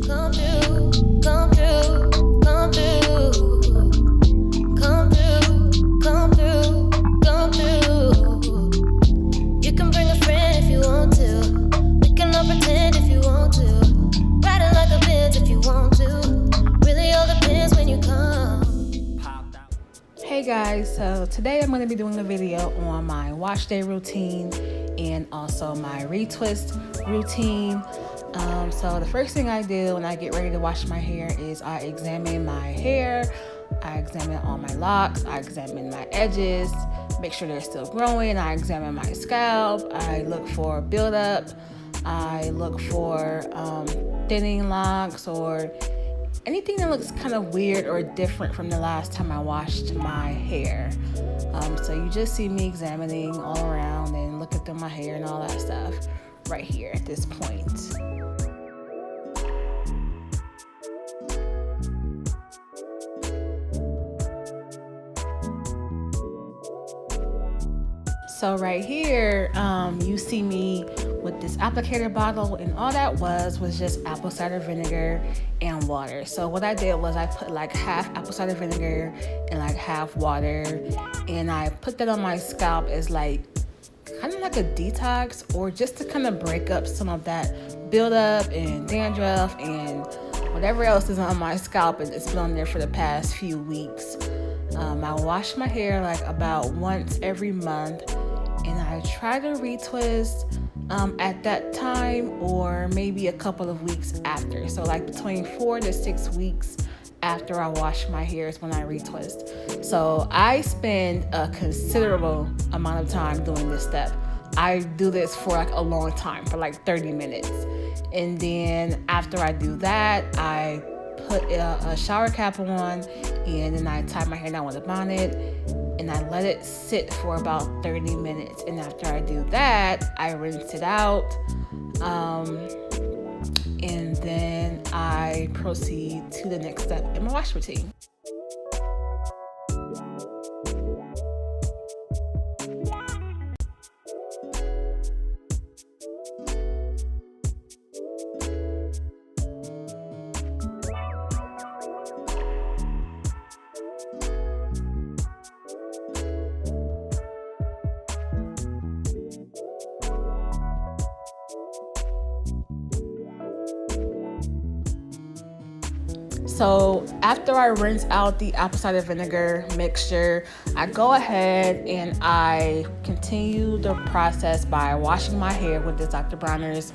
Come through, come through, come through, come through, come through, come through. You can bring a friend if you want to. We can all pretend if you want to. Ride it like a Benz if you want to. Really all depends when you come. Hey guys, so today I'm going to be doing a video on my wash day routine and also my retwist routine. So the first thing I do when I get ready to wash my hair is I examine my hair, I examine all my locks, I examine my edges, make sure they're still growing, I examine my scalp, I look for buildup, I look for thinning locks or anything that looks kind of weird or different from the last time I washed my hair. So you just see me examining all around and looking through my hair and all that stuff right here at this point. So right here, you see me with this applicator bottle, and all that was just apple cider vinegar and water. So what I did was I put like half apple cider vinegar and like half water, and I put that on my scalp as like kind of like a detox, or just to kind of break up some of that buildup and dandruff and whatever else is on my scalp and it's been on there for the past few weeks. I wash my hair like about once every month, and I try to retwist at that time or maybe a couple of weeks after. So like between 4 to 6 weeks after I wash my hair is when I retwist. So I spend a considerable amount of time doing this step. I do this for like a long time, for like 30 minutes. And then after I do that, I put a shower cap on, and then I tie my hair down with a bonnet, and I let it sit for about 30 minutes. And after I do that, I rinse it out, and then I proceed to the next step in my wash routine. So after I rinse out the apple cider vinegar mixture, I go ahead and I continue the process by washing my hair with this Dr. Bronner's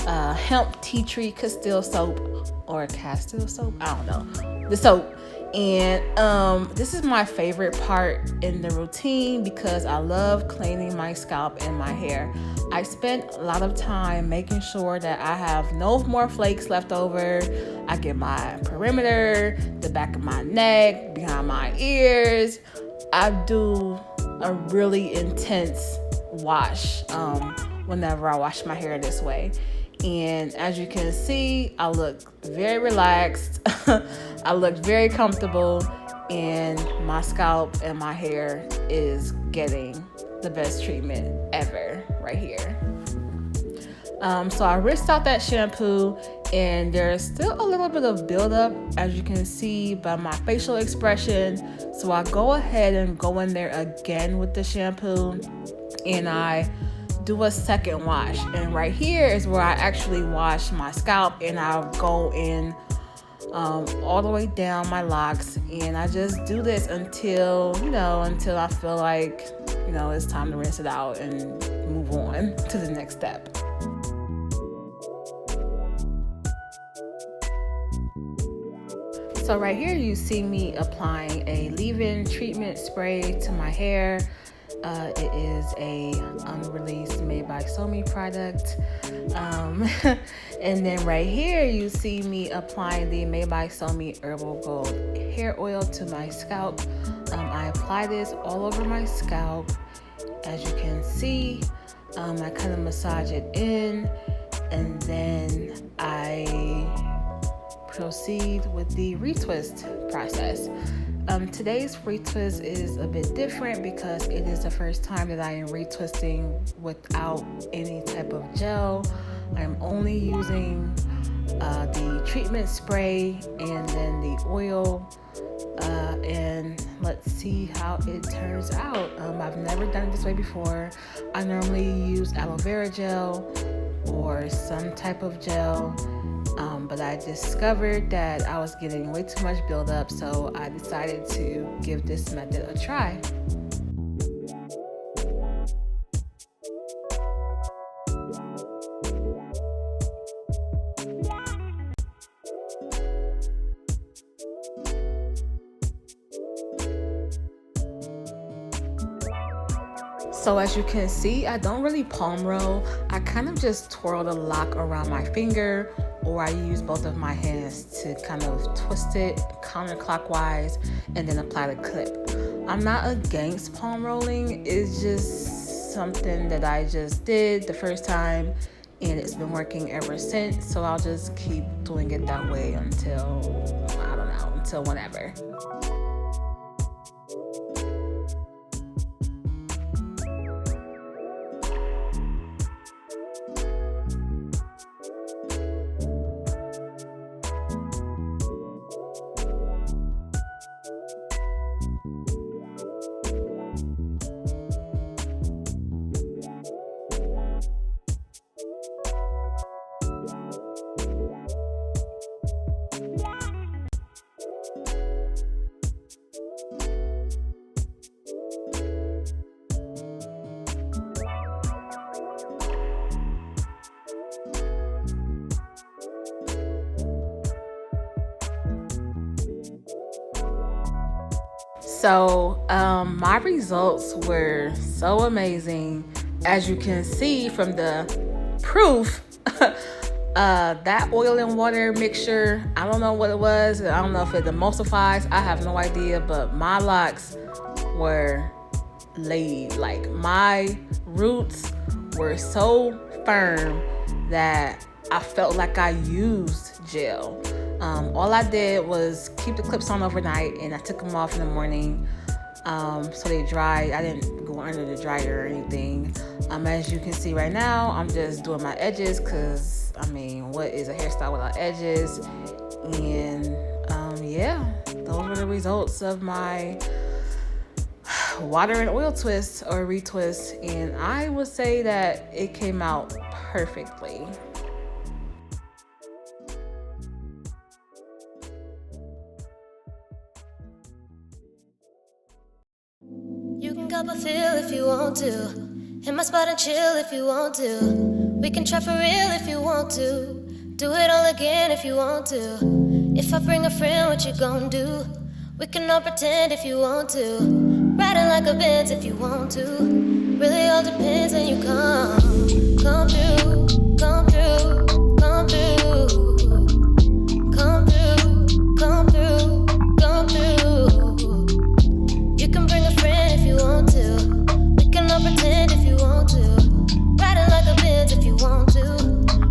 hemp tea tree Castile soap, or Castile soap, I don't know, the soap. And this is my favorite part in the routine because I love cleaning my scalp and my hair. I spent a lot of time making sure that I have no more flakes left over. I get my perimeter, the back of my neck, behind my ears. I do a really intense wash whenever I wash my hair this way. And as you can see, I look very relaxed. I look very comfortable, and my scalp and my hair is getting the best treatment ever right here. So I rinsed out that shampoo, and there's still a little bit of buildup, as you can see by my facial expression. So I go ahead and go in there again with the shampoo, and I do a second wash. And right here is where I actually wash my scalp, and I'll go in all the way down my locks, and I just do this until I feel like it's time to rinse it out and move on to the next step. So right here you see me applying a leave-in treatment spray to my hair. It is a unreleased made by SOMI product. And then right here you see me applying the made by SOMI Herbal Gold hair oil to my scalp. I apply this all over my scalp. As you can see, I kind of massage it in, and then I proceed with the retwist process. Today's retwist is a bit different because it is the first time that I am retwisting without any type of gel. I'm only using the treatment spray and then the oil, and let's see how it turns out. I've never done it this way before. I normally use aloe vera gel or some type of gel, but I discovered that I was getting way too much buildup, so I decided to give this method a try. So as you can see, I don't really palm roll. I kind of just twirl the lock around my finger, or I use both of my hands to kind of twist it counterclockwise and then apply the clip. I'm not against palm rolling. It's just something that I just did the first time and it's been working ever since. So I'll just keep doing it that way until, I don't know, until whenever. So my results were so amazing. As you can see from the proof, that oil and water mixture, I don't know what it was. I don't know if it emulsifies. I have no idea, but my locks were laid. Like, my roots were so firm that I felt like I used gel. All I did was keep the clips on overnight and I took them off in the morning, so they dried. I didn't go under the dryer or anything. As you can see right now, I'm just doing my edges because, I mean, what is a hairstyle without edges? And yeah, those were the results of my water and oil twist or retwist, and I would say that it came out perfectly. You can cop a feel if you want to. Hit my spot and chill if you want to. We can try for real if you want to. Do it all again if you want to. If I bring a friend, what you gon' do? We can all pretend if you want to. Riding like a Benz if you want to. Really all depends when you come. Come through, come through, come through. Come through, come through, come through. You can bring a friend if you want to. We can all pretend if you want to. Riding like a Benz if you want to.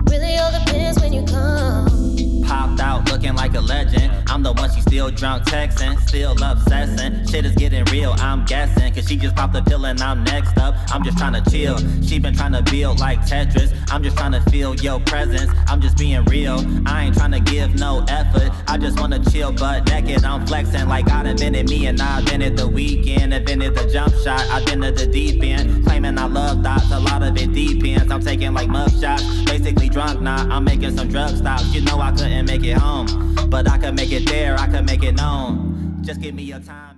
Really all depends when you come. Popped out looking like a legend. I'm the one she still drunk texting, still obsessing. Shit is getting real, I'm guessing. Cause she just popped the pill and I'm next up. I'm just trying to chill. She been trying to build like Tetris. I'm just trying to feel your presence. I'm just being real. I ain't trying to give no effort. I just wanna chill butt naked. I'm flexing like I invented me and I invented the weekend. Invented the jump shot, I invented the deep end. Claiming I love thoughts, a lot of it depends. I'm taking like mug shots. Basically drunk now, I'm making some drug stops. You know I couldn't make it home, but I could make it there, I could make it known. Just give me your time.